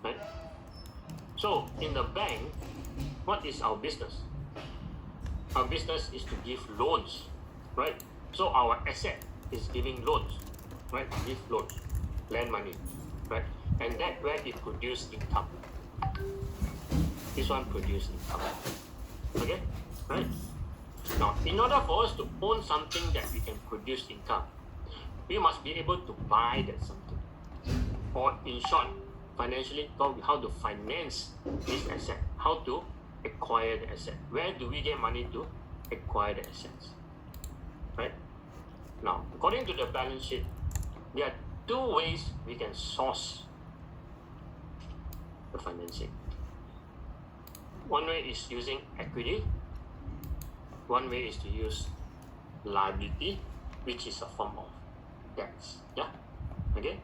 S1: right? So, in the bank, what is our business? Our business is to give loans, right? So, our asset is giving loans, right? Give loans, lend money, right? And that where it produce income. This one produce income, okay, right? Now, in order for us to own something that we can produce income, we must be able to buy that something, or in short, financially, how to finance this asset, how to acquire the asset. Where do we get money to acquire the assets, right? Now, according to the balance sheet, there are two ways we can source the financing. One way is using equity. One way is to use liability, which is a form of debts. Yeah? Okay?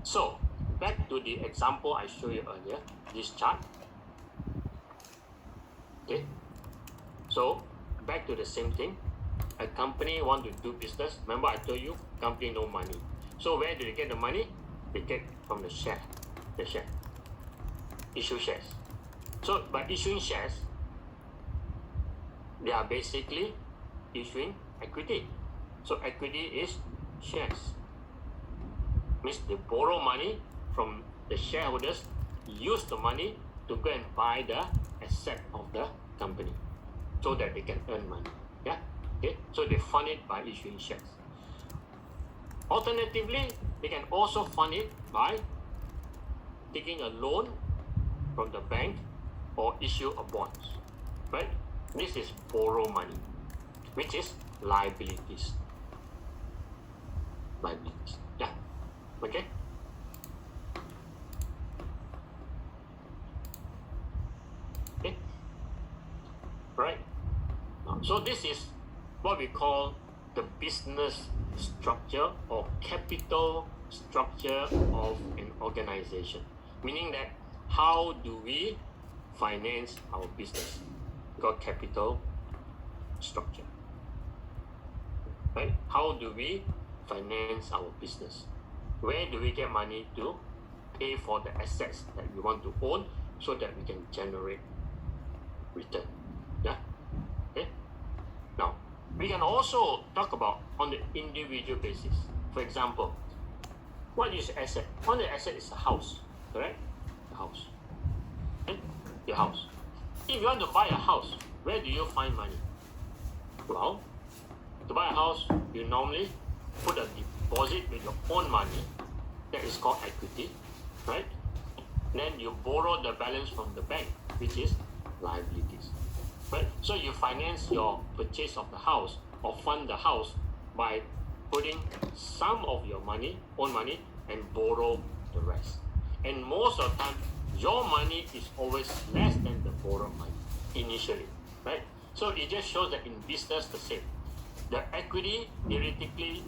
S1: So, back to the example I showed you earlier, this chart. Okay? So, back to the same thing. A company want to do business. Remember I told you, company no money. So, where do they get the money? They get from the share. Issue shares. So, by issuing shares, they are basically issuing equity. So, equity is shares. Means they borrow money from the shareholders, use the money to go and buy the asset of the company so that they can earn money. Yeah? Okay? So, they fund it by issuing shares. Alternatively, they can also fund it by taking a loan from the bank or issue a bonds, right? This is borrow money, which is liabilities. Yeah. Okay. Okay. Right. So this is what we call the business structure or capital structure of an organization. Meaning that how do we finance our business? We got capital structure, right? How do we finance our business? Where do we get money to pay for the assets that we want to own so that we can generate return? Yeah. Okay. Now we can also talk about on the individual basis. For example, what is asset? One of the asset is a house, correct? A house. Okay? Your house. If you want to buy a house, where do you find money? Well, to buy a house, you normally put a deposit with your own money. That is called equity, right? Then you borrow the balance from the bank, which is liabilities, right? So you finance your purchase of the house or fund the house by putting some of your money, own money, and borrow the rest. And most of the time, your money is always less than the borrowed money initially, right? So it just shows that in business the same. The equity theoretically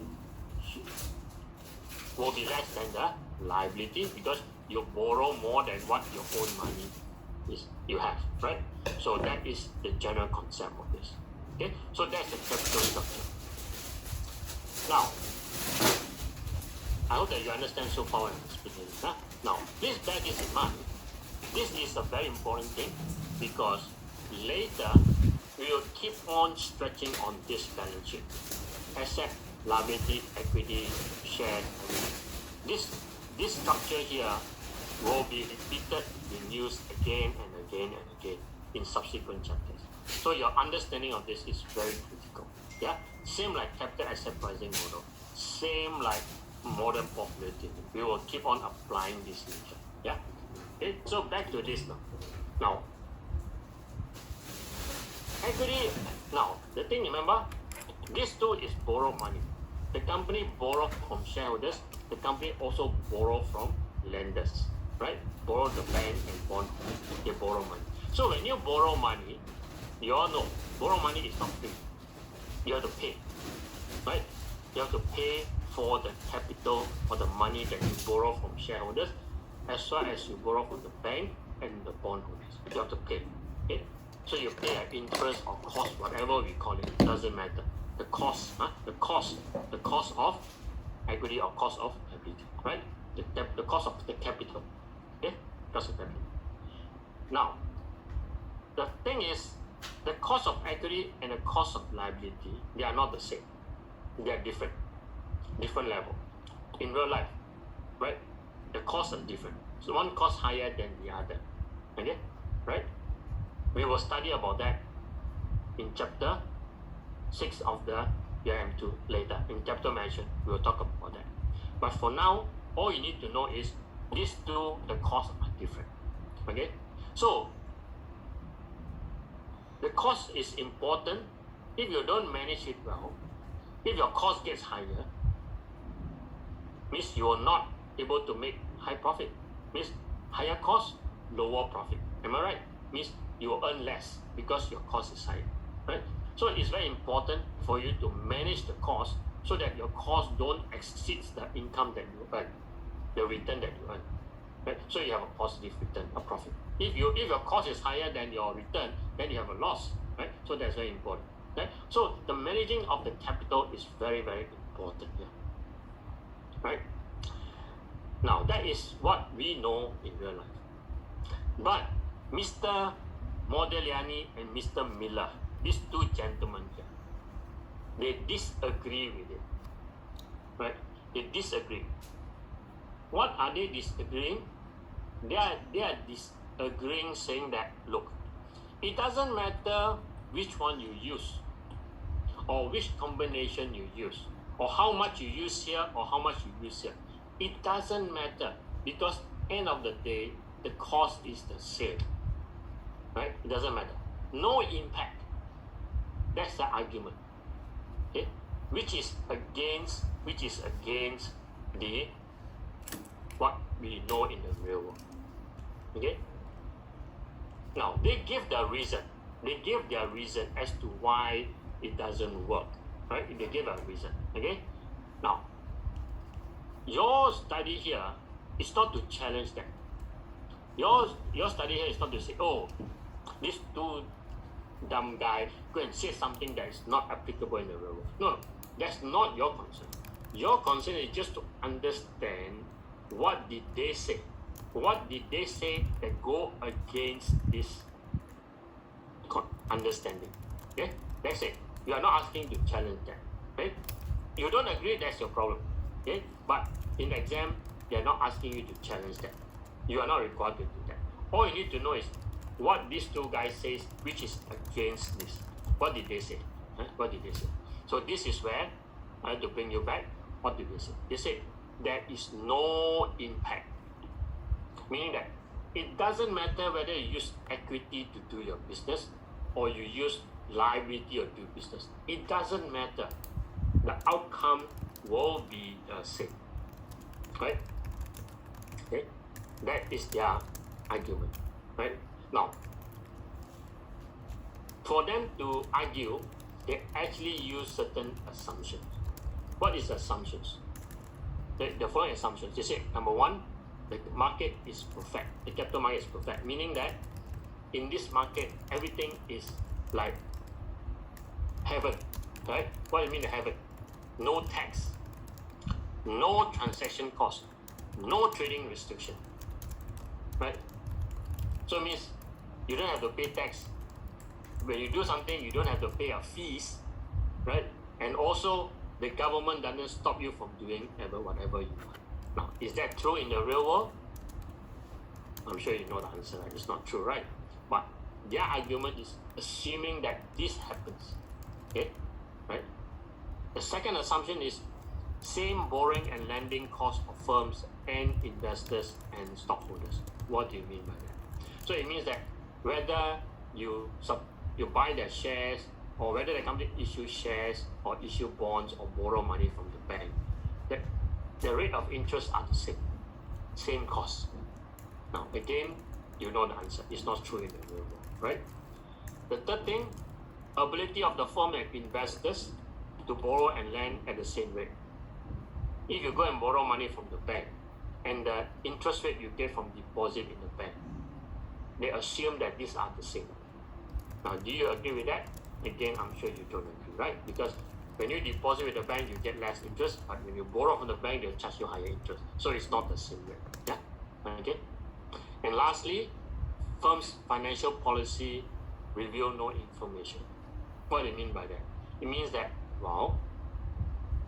S1: will be less than the liability because you borrow more than what your own money is you have, right? So that is the general concept of this. Okay, so that's the capital structure. Now, I hope that you understand so far what I'm explaining. Huh? Now, please bear this in mind. This is a very important thing because later we will keep on stretching on this balance sheet. Asset, liability, equity, share, everything. This structure here will be repeated in use again and again and again in subsequent chapters. So your understanding of this is very critical. Yeah, same like capital asset pricing model, same like modern popularity. We will keep on applying this later. Yeah. Okay. So back to this now. Now, equity. Now the thing, remember, this too is borrowed money. The company borrow from shareholders. The company also borrow from lenders, right? Borrow the bank and bond. They borrow money. So when you borrow money, you all know borrow money is not free. You have to pay, right? You have to pay for the capital or the money that you borrow from shareholders, as well as you borrow from the bank and the bondholders. You have to pay. Okay? So you pay an interest or cost, whatever we call it, doesn't matter. The cost, the cost of equity or cost of liability, right? The cost of the capital. Okay? Cost of capital. Now, the thing is, the cost of equity and the cost of liability, they are not the same. They are different level. In real life, right? The costs are different. So one costs higher than the other. Okay? Right? We will study about that in chapter 6 of the EMH later. In capital management, we will talk about that. But for now, all you need to know is these two, the costs are different. Okay? So, the cost is important. If you don't manage it well, if your cost gets higher, means you are not able to make high profit. Means higher cost, lower profit. Am I right? Means you will earn less because your cost is higher. Right? So it's very important for you to manage the cost so that your cost don't exceed the income that you earn, the return that you earn. Right? So you have a positive return, a profit. If your cost is higher than your return, then you have a loss. Right? So that's very important. Right? So the managing of the capital is very, very important here. Right? Now that is what we know in real life. But Mr. Modigliani and Mr. Miller, these two gentlemen here, they disagree with it. Right? They disagree. What are they disagreeing? They are disagreeing, saying that, look, it doesn't matter which one you use, or which combination you use, or how much you use here, or how much you use here. It doesn't matter because end of the day, the cost is the same. Right? It doesn't matter. No impact. That's the argument. Okay? Which is against the what we know in the real world. Okay? Now they give their reason. They give their reason as to why it doesn't work. Right? They give a reason. Okay? Now, your study here is not to challenge that. Your study here is not to say, oh, these two dumb guys go and say something that is not applicable in the real world. No, that's not your concern. Your concern is just to understand what did they say. What did they say that go against this understanding? Okay, that's it. You are not asking to challenge that. Okay, you don't agree, that's your problem. Okay, but in the exam, they are not asking you to challenge that. You are not required to do that. All you need to know is what these two guys say, which is against this. What did they say? What did they say? So this is where I have to bring you back. What did they say? They said there is no impact, meaning that it doesn't matter whether you use equity to do your business or you use liability to do business. It doesn't matter. The outcome will be the same, right? Okay, that is their argument, right? Now, for them to argue, they actually use certain assumptions. What is assumptions? The following assumptions. They say, number one, the market is perfect. The capital market is perfect, meaning that in this market, everything is like heaven, right? What do you mean the heaven? No tax, no transaction cost, no trading restriction, right? So it means you don't have to pay tax. When you do something, you don't have to pay a fees, right? And also, the government doesn't stop you from doing whatever you want. Now, is that true in the real world? I'm sure you know the answer, right? It's not true, right? But their argument is assuming that this happens, okay? Right? The second assumption is same borrowing and lending cost of firms and investors and stockholders. What do you mean by that? So it means that whether you buy their shares or whether the company issues shares or issue bonds or borrow money from the bank, the rate of interest are the same cost. Now, again, you know the answer. It's not true in the real world, right? The third thing, ability of the firm and investors to borrow and lend at the same rate. If you go and borrow money from the bank and the interest rate you get from deposit in the bank, they assume that these are the same. Now, do you agree with that? Again, I'm sure you don't agree, right? Because when you deposit with the bank, you get less interest, but when you borrow from the bank, they'll charge you higher interest. So it's not the same rate. Yeah? Okay? And lastly, firm's financial policy reveal no information. What do you mean by that? It means that, well,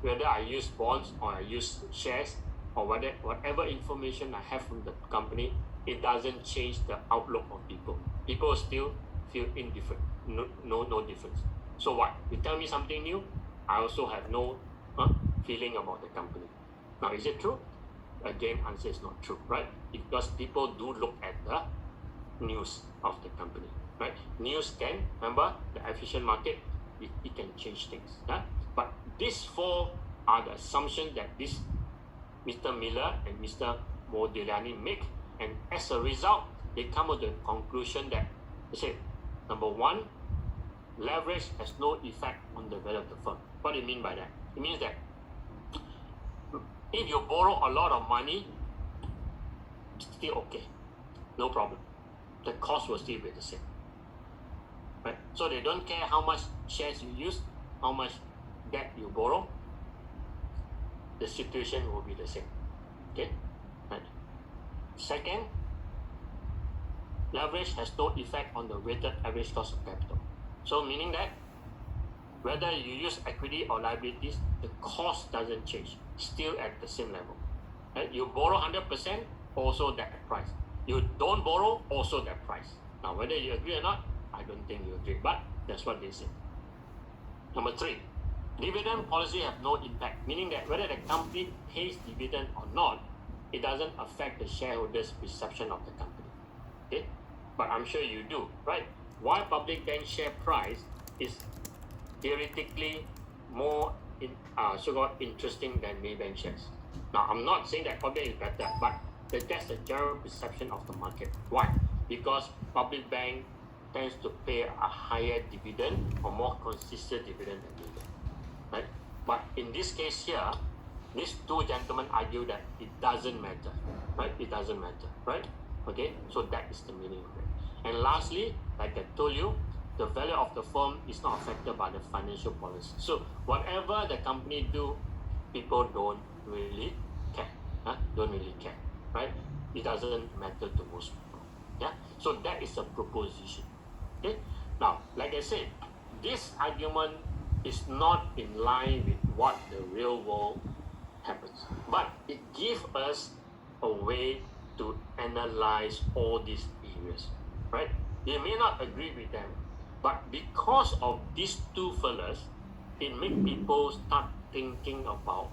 S1: whether I use bonds or I use shares or whatever information I have from the company, it doesn't change the outlook of people. People still feel indifferent. No difference. So what? You tell me something new, I also have no feeling about the company. Now, is it true? Again, answer is not true, right? Because people do look at the news of the company, right? News can, remember, the efficient market, it can change things. Yeah? But these four are the assumptions that this Mr. Miller and Mr. Modigliani make, and as a result, they come to the conclusion that they say, number one, leverage has no effect on the value of the firm. What do you mean by that? It means that if you borrow a lot of money, still okay, no problem. The cost will still be the same, right? So they don't care how much shares you use, how much debt you borrow. The situation will be the same. Okay, right? Second, leverage has no effect on the weighted average cost of capital. So meaning that whether you use equity or liabilities, the cost doesn't change, still at the same level. Right? You borrow 100%, also that price. You don't borrow, also that price. Now, whether you agree or not, I don't think you agree, but that's what they say. Number three, dividend policy have no impact, meaning that whether the company pays dividend or not, it doesn't affect the shareholders' perception of the company. Okay? But I'm sure you do, right? Why public bank share price is theoretically more so-called interesting than Maybank shares. Now, I'm not saying that public is better, but that's the general perception of the market. Why? Because public bank tends to pay a higher dividend or more consistent dividend than Maybank, right? But in this case here, these two gentlemen argue that it doesn't matter, right? It doesn't matter, right? Okay, so that is the meaning of it. And lastly, like I told you, the value of the firm is not affected by the financial policy. So whatever the company do, people don't really care. Don't really care, right? It doesn't matter to most people. Yeah. So that is a proposition. Okay. Now, like I said, this argument is not in line with what the real world happens, but it gives us a way to analyze all these areas, right? You may not agree with them, But because of these two fellas, it makes people start thinking about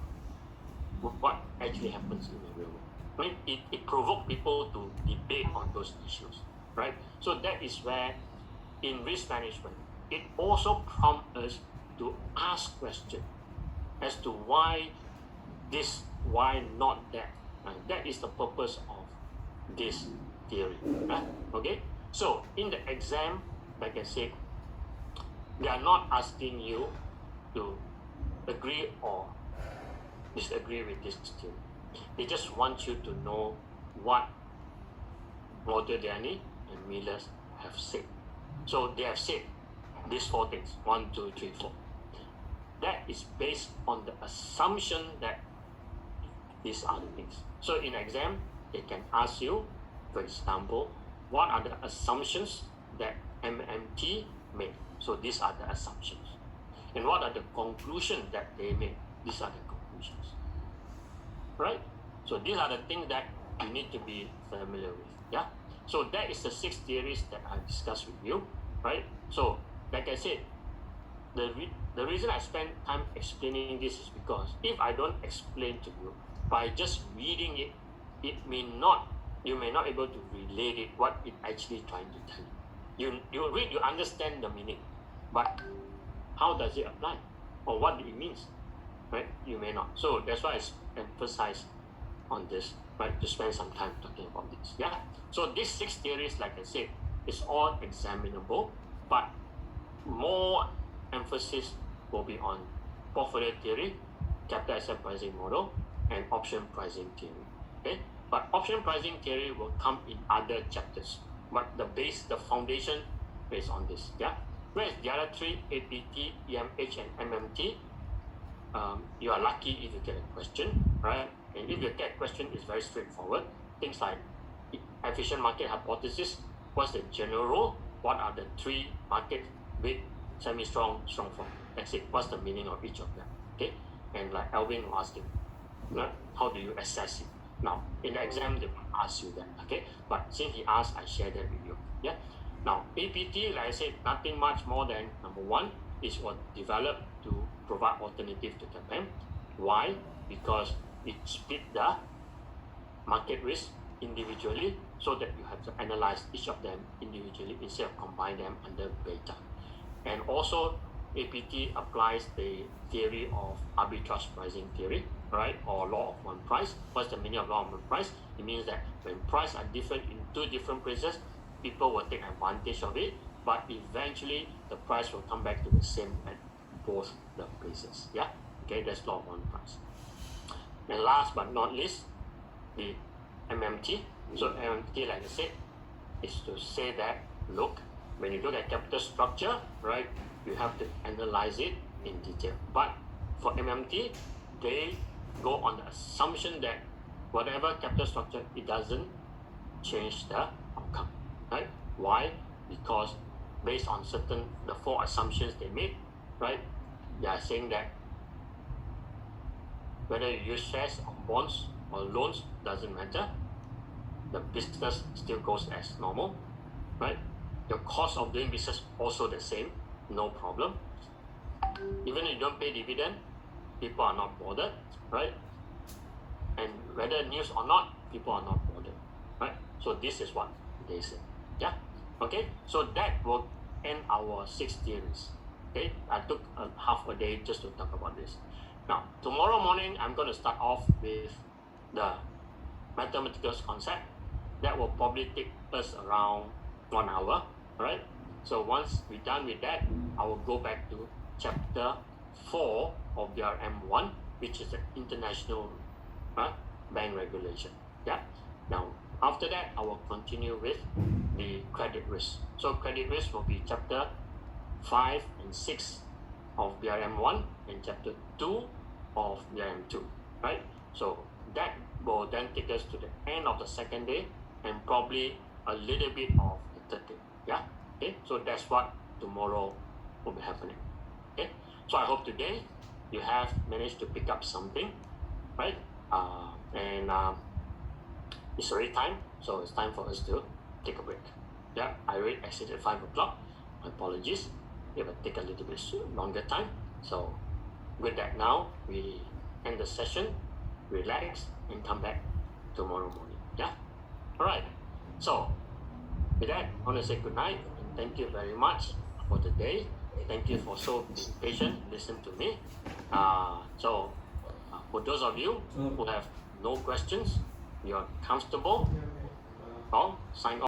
S1: what actually happens in the real world. I mean, it provokes people to debate on those issues, right? So that is where, in risk management, it also prompts us to ask questions as to why this, why not that. Right? That is the purpose of this theory. Right? Okay? So, in the exam, like I said, they are not asking you to agree or disagree with this theory. They just want you to know what Modigliani and Miller have said. So they have said these four things, 1, 2, 3, 4. That is based on the assumption that these are the things. So in exam, they can ask you, for example, what are the assumptions that MMT made? So these are the assumptions. And what are the conclusions that they made? These are the conclusions. Right? So these are the things that you need to be familiar with. Yeah? So that is the 6 theories that I discussed with you. Right? So, like I said, the reason I spend time explaining this is because if I don't explain to you, by just reading it, you may not able to relate it, what it actually trying to tell you. You read, you understand the meaning, but how does it apply? Or what it means? Right? You may not. So that's why I emphasize on this, right? To spend some time talking about this. Yeah. So these 6 theories, like I said, is all examinable, but more emphasis will be on portfolio theory, capital asset pricing model, and option pricing theory. Okay, but option pricing theory will come in other chapters. But the foundation is on this. Yeah. Whereas the other 3, APT, EMH, and MMT, you are lucky if you get a question, right? And if you get a question, it's very straightforward. Things like efficient market hypothesis, what's the general rule, what are the 3 markets, weak, semi-strong, strong form. That's it. What's the meaning of each of them? Okay? And like Alvin was asking, right? How do you assess it? Now, in the exam, they will ask you that. Okay? But since he asked, I share that with you. Yeah? Now, APT, like I said, nothing much more than number 1 is what developed to provide alternative to Japan. Why? Because it split the market risk individually so that you have to analyze each of them individually instead of combine them under beta. And also, APT applies the theory of arbitrage pricing theory, right? Or law of one price. What's the meaning of law of one price? It means that when prices are different in 2 different places, people will take advantage of it, but eventually the price will come back to the same at both the places. Yeah? Okay, that's law of one price. And last but not least, the MMT. So MMT, like I said, is to say that, look, when you look at capital structure, right, you have to analyze it in detail. But for MMT, they go on the assumption that whatever capital structure, it doesn't change the outcome, right? Why? Because based on the 4 assumptions they made, right, they are saying that whether you use shares or bonds or loans, doesn't matter. The business still goes as normal, right? The cost of doing business also the same, no problem. Even if you don't pay dividend, people are not bothered, right? And whether news or not, people are not bothered, right? So this is what they say. Yeah. Okay. So that will end our 6 theories. Okay. I took half a day just to talk about this. Now, tomorrow morning, I'm going to start off with the mathematical concept. That will probably take us around 1 hour, right? So once we're done with that, I will go back to chapter 4 of BRM1, which is the international bank regulation. Yeah. Now, after that, I will continue with the credit risk. So credit risk will be chapter 5 and 6 of BRM1 and chapter 2 of BRM2, right? So that will then take us to the end of the second day and probably a little bit of the third day. Yeah. Okay. So that's what tomorrow will be happening. Okay. So I hope today you have managed to pick up something, right? And it's already time, so it's time for us to take a break. Yeah. I already exceeded 5 o'clock. My apologies. It will take a little bit longer time. So with that now, we end the session, relax, and come back tomorrow morning. Yeah? Alright. So with that, I want to say good night and thank you very much for the day. Thank you for so being patient, listen to me. For those of you who have no questions, you're comfortable, well, sign off.